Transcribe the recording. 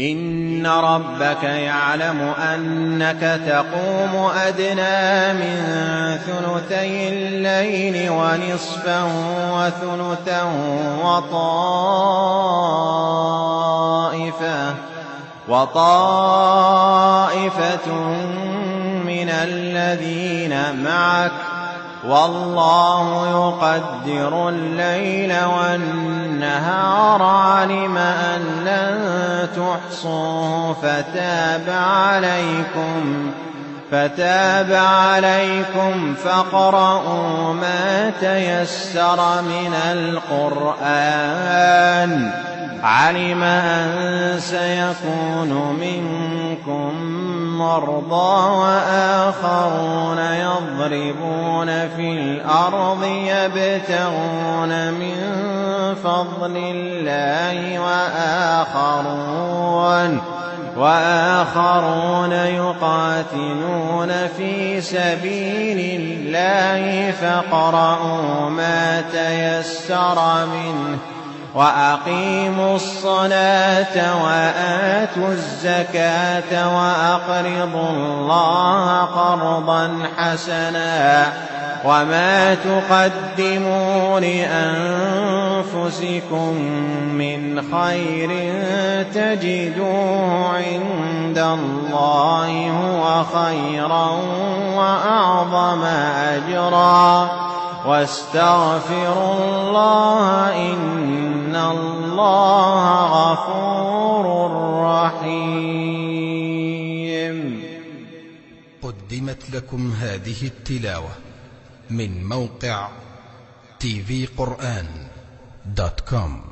إن ربك يعلم أنك تقوم أدنى من ثلثي الليل ونصفه وثلثه وطائفة من الذين معك والله يقدر الليل والنهار علم أن لن تحصوه فتاب عليكم فاقرؤوا ما تيسر من القرآن علم أن سيكون منكم مرضى وآخرون يضربون في الأرض يبتغون من فضل الله وآخرون يقاتلون في سبيل الله فاقرؤوا ما تيسر منه وأقيموا الصلاة وآتوا الزكاة وأقرضوا الله قرضا حسنا وما تقدموا لأنفسكم من خير تجدوه عند الله هو خيرا وأعظم أجرا واستغفروا الله إن الله غفور رحيم. قدمت لكم هذه التلاوة من موقع tvquran.com.